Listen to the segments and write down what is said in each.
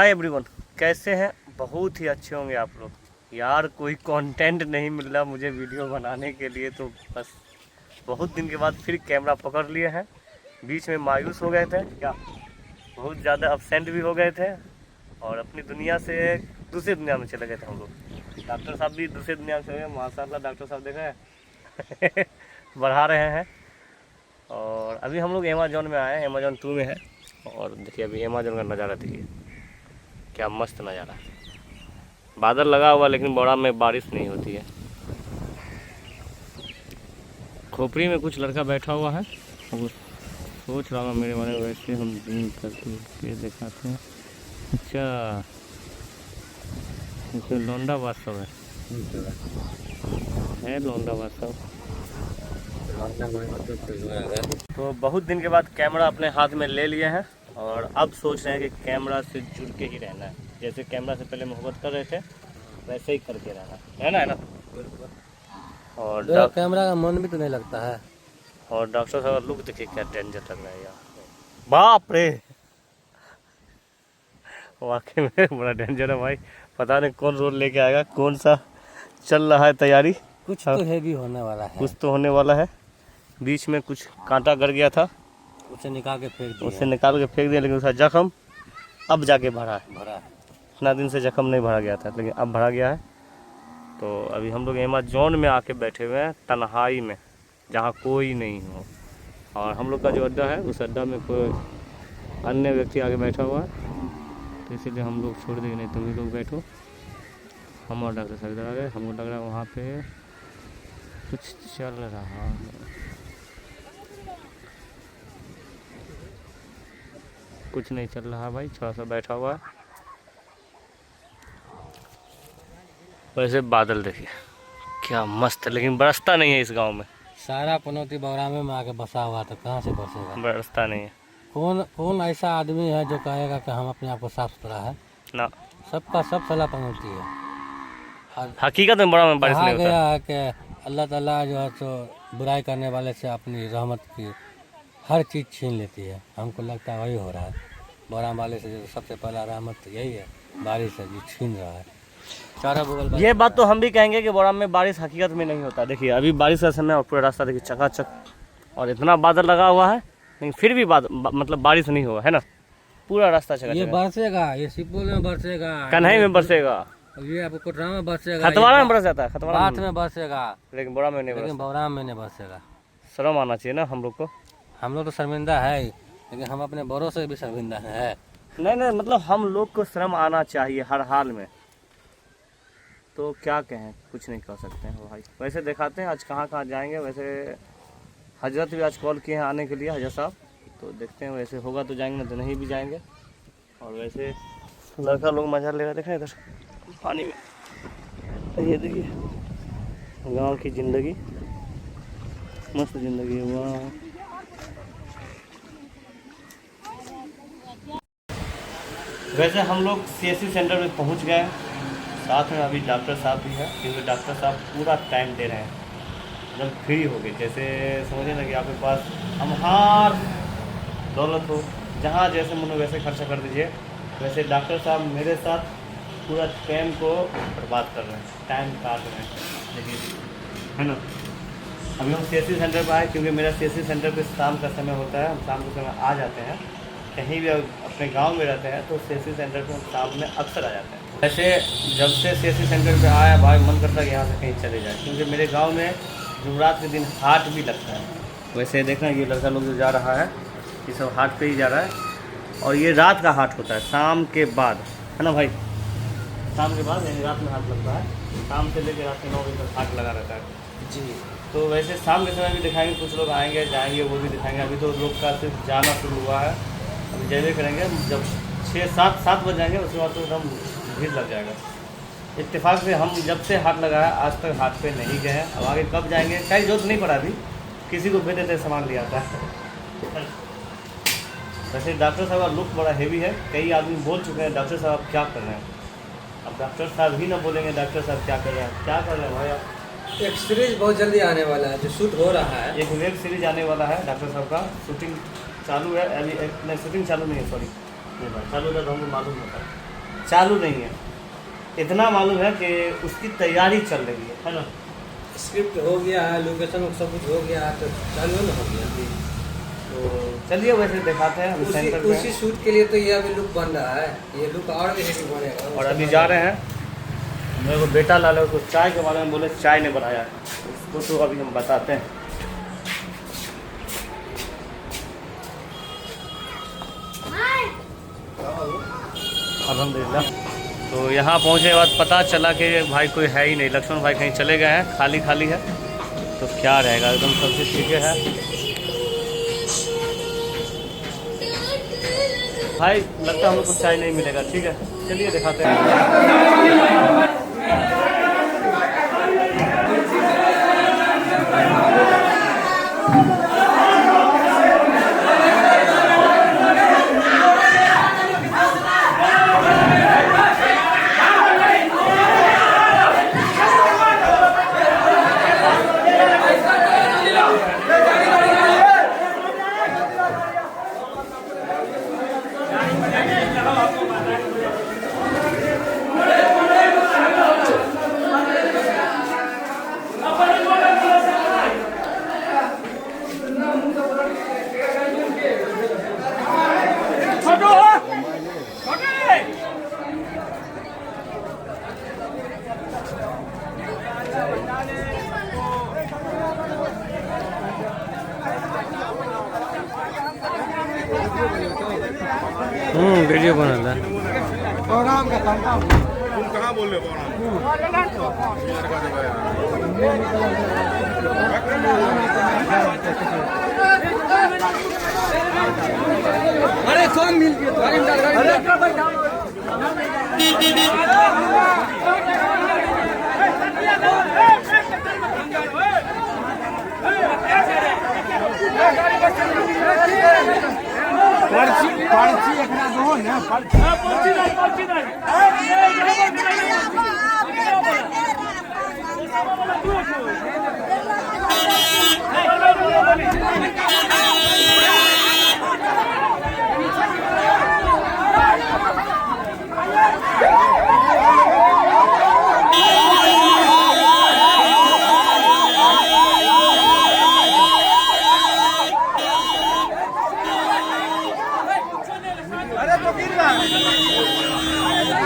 Hi everyone, कैसे हैं? बहुत ही अच्छे होंगे आप लोग। यार कोई कंटेंट नहीं मिल रहा मुझे वीडियो बनाने के लिए, तो बस बहुत दिन के बाद फिर कैमरा पकड़ लिए हैं। बीच में मायूस हो गए थे क्या, बहुत ज़्यादा अपसेंट भी हो गए थे और अपनी दुनिया से दूसरी दुनिया में चले गए थे हम लोग। डॉक्टर साहब भी दूसरी दुनिया में चले गए माशाल्लाह। डॉक्टर साहब देखा है बढ़ा रहे हैं। और अभी हम लोग अमेज़न में आए हैं, अमेज़न 2 में है। और देखिए अभी अमेज़न का नज़ारा देखिए, क्या मस्त नज़ारा। बादल लगा हुआ लेकिन बड़ा में बारिश नहीं होती है। खोपड़ी में कुछ लड़का बैठा हुआ है, वो सोच रहा हूँ मेरे बारे में। वैसे हम दिन करके दिखाते हैं। अच्छा इसमें लौंडा वास्तव है लौंडा वास्तव। तो बहुत दिन के बाद कैमरा अपने हाथ में ले लिए हैं और अब सोच रहे हैं कि कैमरा से जुड़ के ही रहना है। जैसे कैमरा से पहले मोहब्बत कर रहे थे वैसे ही करके रहना है ना। और कैमरा का मन भी तो नहीं लगता है। और डॉक्टर साहब लुक देखिए क्या डेंजर लग रहा है यार, बाप रे वाकई में बड़ा डेंजर है भाई। पता नहीं कौन रोल लेके आएगा, कौन सा चल रहा है तैयारी। कुछ तो हैवी होने वाला है, कुछ तो होने वाला है। बीच में कुछ कांटा गड़ गया था, उसे निकाल के फेंक दिया। उसे निकाल के फेंक दिया, लेकिन उसका जख्म अब जाके भरा है। इतना दिन से जख्म नहीं भरा गया था लेकिन अब भरा गया है। तो अभी हम लोग अमेज़न में आके बैठे हुए हैं तन्हाई में, जहाँ कोई नहीं हो। और हम लोग का जो अड्डा है उस अड्डा में कोई अन्य व्यक्ति आगे बैठा हुआ है, तो इसीलिए हम लोग छोड़ देंगे। नहीं तुम ही लोग बैठो, हम और डॉक्टर साहब इधर आ गए। हमको लग रहा है वहाँ पे कुछ चल रहा है। कुछ नहीं चल रहा भाई, थोड़ा सा बैठा हुआ है। वैसे बादल देखिए क्या मस्त है, लेकिन बरसता नहीं है इस गांव में। सारा पनौती बगरामे में आके बसा हुआ तो कहाँ से बसेगा? बरसता नहीं है। कौन ऐसा आदमी है जो कहेगा कि हम अपने आप को साफ सुथरा है ना। सबका सब सलाह पनौती है। हकीकत में बड़ा में बारिश नहीं होता गया है कि अल्लाह ताला जो है तो बुराई करने वाले से अपनी रहमत की हर चीज़ छीन लेती है। हमको लगता है वही हो रहा है बड़ा वाले से। जो सबसे पहला रहमत तो यही है, बारिश है जो छीन रहा है चारों बगल। ये बात तो हम भी कहेंगे कि बड़ा में बारिश हकीकत में नहीं होता। देखिए अभी बारिश का समय और पूरा रास्ता देखिए चकाचक, और इतना बादल लगा हुआ है लेकिन फिर भी मतलब बारिश नहीं हुआ है ना। पूरा रास्ता चकाचक। ये बरसेगा, ये सुपौल में बरसेगा, कन्हई में बरसेगा, ये आपको कोटरा में बरसेगा, खतवाड़ा में बरस जाता है, खतवाड़ा में बरसेगा, लेकिन बड़ा में नहीं, लेकिन बौराम में नहीं बरसेगा। शर्म आना चाहिए ना हम लोग को। हम लोग तो शर्मिंदा है लेकिन हम अपने बड़ों से भी शर्मिंदा है। नहीं मतलब हम लोग को शर्म आना चाहिए हर हाल में। तो क्या कहें, कुछ नहीं कह सकते हैं भाई। वैसे दिखाते हैं आज कहाँ जाएंगे। वैसे हजरत भी आज कॉल किए हैं आने के लिए, हजरत साहब। तो देखते हैं वैसे होगा तो जाएंगे, ना तो नहीं भी जाएंगे। और वैसे लड़का लोग मजा ले रहे, देखें इधर पानी में। ये देखिए गांव की ज़िंदगी, मस्त ज़िंदगी है वहाँ। वैसे हम लोग CSC सेंटर में पहुंच गए। साथ में अभी डॉक्टर साहब भी हैं, क्योंकि डॉक्टर साहब पूरा टाइम दे रहे हैं, एकदम फ्री हो गए। जैसे समझिए ना कि आपके पास अमहार दौलत हो, जहाँ जैसे मन हो वैसे खर्चा कर दीजिए। वैसे डॉक्टर साहब मेरे साथ पूरा टाइम को बर्बाद कर रहे हैं, टाइम काट रहे हैं, देखिए है ना। अभी हम CSC सेंटर पर आए क्योंकि मेरा CSC सेंटर पे शाम का समय होता है। हम शाम के समय आ जाते हैं, कहीं भी अपने गांव में रहते हैं तो CSC सेंटर पे हम शाम में अक्सर आ जाते हैं। वैसे जब से CSC सेंटर पे आया भाई मन करता है कि यहाँ से कहीं चले जाए, क्योंकि मेरे गांव में जुमरात के दिन हाट भी लगता है। वैसे देखना ये लड़का लोग जो जा रहा है ये सब हाट पे ही जा रहा है। और ये रात का हाट होता है, शाम के बाद, है ना भाई। शाम के बाद यानी रात में हाट लगता है, शाम से लेकर रात के 9 बजे तक हाट लगा रहता है जी। तो वैसे शाम के समय भी दिखाएंगे, कुछ लोग आएंगे जाएंगे वो भी दिखाएंगे। अभी तो लोग का सिर्फ जाना शुरू हुआ है, अभी जैसे करेंगे जब 6-7 बज जाएंगे उसके बाद तो एकदम भीड़ लग जाएगा। इत्तेफाक से हम जब से हाट लगाया आज तक हाट पे नहीं गए हैं। अब आगे कब जाएंगे कहीं जरूरत नहीं पड़ा, अभी किसी को भेज देते सामान ले आता है। वैसे डॉक्टर साहब का लुक बड़ा हेवी है। कई आदमी बोल चुके हैं डॉक्टर साहब आप क्या कर रहे हैं। अब डॉक्टर साहब ही ना बोलेंगे डॉक्टर साहब क्या कर रहे हैं। क्या कर रहे हैं भाई आप? एक सीरीज बहुत जल्दी आने वाला है जो शूट हो रहा है। एक वेब सीरीज आने वाला है, डॉक्टर साहब का शूटिंग चालू है। अभी नहीं शूटिंग चालू नहीं है, सॉरी नहीं भाई चालू था तो हमको मालूम होता है। चालू नहीं है। इतना मालूम है कि उसकी तैयारी चल रही है ना। स्क्रिप्ट हो गया है, लोकेशन सब कुछ हो गया है, तो चालू ना हो गया। तो चलिए वैसे दिखाते हैं हम सेंटर पे उसी शूट के लिए तो ये अभी लुक बन रहा है, ये लुक और भी हेवी बनेगा। और अभी जा रहे हैं, मेरे को बेटा लाला उसको चाय के बारे में बोले, चाय ने बनाया है उसको, तो अभी हम बताते हैं। अल्हम्दुलिल्लाह। तो यहाँ पहुँचने के बाद पता चला कि भाई कोई है ही नहीं, लक्ष्मण भाई कहीं चले गए हैं, खाली खाली है। तो क्या रहेगा, एकदम सब चीज़ ठीक है भाई। लगता है हम लोग को चाय नहीं मिलेगा। ठीक है चलिए दिखाते हैं। वीडियो बना था। तुम कहाँ बोल रहे हो? अरे सॉन्ग मिल गया। पर्ची एकरा दो ना, पर्ची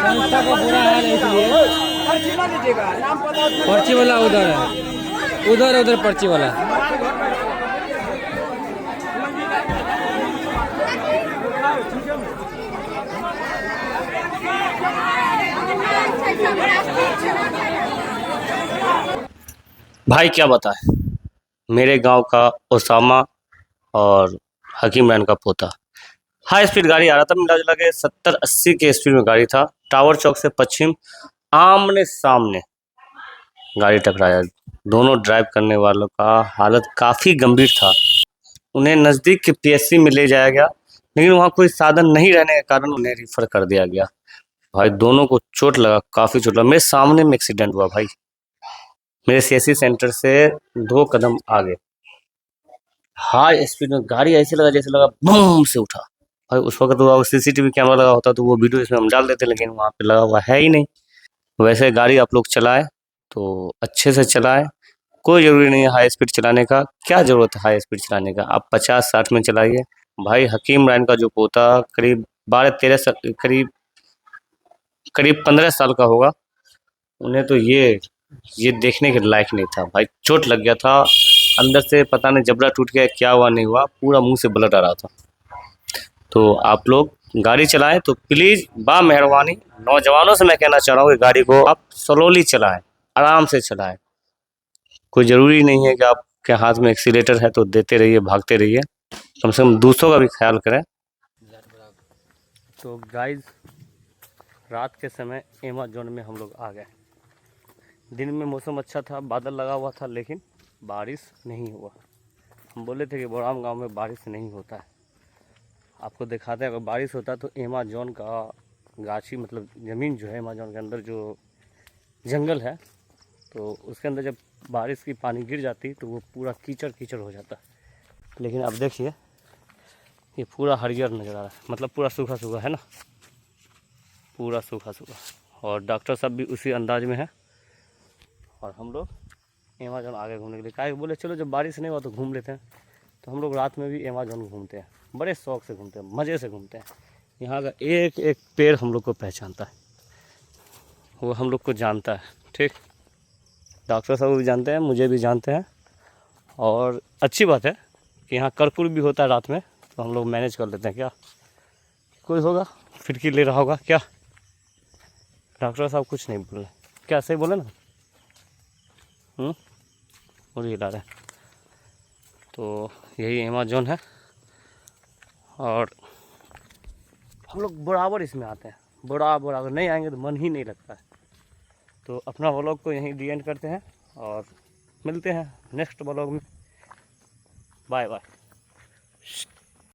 संस्था का बुरा हाल है, इसलिए पर्ची वाला उधर है, उधर पर्ची वाला। भाई क्या बताएं, मेरे गांव का ओसामा और हकीम रैन का पोता हाई स्पीड गाड़ी आ रहा था, मिला जुला के 70-80 के स्पीड में गाड़ी था। टावर चौक से पश्चिम आमने सामने गाड़ी टकराया। दोनों ड्राइव करने वालों का हालत काफ़ी गंभीर था। उन्हें नज़दीक के पीएचसी में ले जाया गया, लेकिन वहाँ कोई साधन नहीं रहने के कारण उन्हें रिफ़र कर दिया गया। भाई दोनों को चोट लगा, काफ़ी चोट लगा। मेरे सामने में एक्सीडेंट हुआ भाई, मेरे सीएससी सेंटर से 2 कदम आगे। हाई स्पीड में गाड़ी ऐसे लगा जैसे लगा बम से उठा। भाई उस वक्त तो सीसीटीवी कैमरा लगा होता तो वो वीडियो इसमें हम डाल देते, लेकिन वहाँ पे लगा हुआ है ही नहीं। वैसे गाड़ी आप लोग चलाएं तो अच्छे से चलाएं, कोई ज़रूरी नहीं है हाई स्पीड चलाने का। क्या ज़रूरत है हाई स्पीड चलाने का, आप 50-60 में चलाइए। भाई हकीम रैन का जो पोता करीब 12-13 साल, करीब 15 साल का होगा, उन्हें तो ये देखने के लायक नहीं था। भाई चोट लग गया था, अंदर से पता नहीं जबड़ा टूट गया, क्या हुआ नहीं हुआ, पूरा मुंह से ब्लड आ रहा था। तो आप लोग गाड़ी चलाएं तो प्लीज़ मेहरबानी नौजवानों से मैं कहना चाह रहा हूँ कि गाड़ी को आप स्लोली चलाएं, आराम से चलाएं। कोई ज़रूरी नहीं है कि आपके हाथ में एक्सीलेटर है तो देते रहिए, भागते रहिए, कम से कम दूसरों का भी ख्याल करें। तो गाइस रात के समय एमाजोन में हम लोग आ गए। दिन में मौसम अच्छा था, बादल लगा हुआ था, लेकिन बारिश नहीं हुआ। हम बोले थे कि बोराम गांव में बारिश नहीं होता है। आपको दिखाते हैं, अगर बारिश होता तो एमाजोन का गाछी मतलब ज़मीन जो है एमाजोन के अंदर जो जंगल है, तो उसके अंदर जब बारिश की पानी गिर जाती तो वो पूरा कीचड़ कीचड़ हो जाता। लेकिन अब देखिए ये पूरा हरियर नज़र आ रहा है, मतलब पूरा सूखा सूखा है ना, पूरा सूखा सूखा, और डॉक्टर साहब भी उसी अंदाज में है। और हम लोग अमेज़न आगे घूमने के लिए काहे बोले चलो जब बारिश नहीं हुआ तो घूम लेते हैं। तो हम लोग रात में भी अमेज़न घूमते हैं, बड़े शौक से घूमते हैं, मज़े से घूमते हैं। यहाँ का एक एक पेड़ हम लोग को पहचानता है, वो हम लोग को जानता है। ठीक, डॉक्टर साहब भी जानते हैं, मुझे भी जानते हैं। और अच्छी बात है कि यहाँ कर्फ्यू भी होता है रात में, तो हम लोग मैनेज कर लेते हैं। क्या कोई होगा फिरकी ले रहा होगा क्या? डॉक्टर साहब कुछ नहीं बोल रहे, क्या सही बोले ना? और हिला रहे। तो यही अमेज़न है, और हम लोग बराबर इसमें आते हैं, बराबर अगर नहीं आएंगे तो मन ही नहीं लगता है। तो अपना व्लॉग को यहीं डी एंड करते हैं, और मिलते हैं नेक्स्ट व्लॉग में। Bye bye.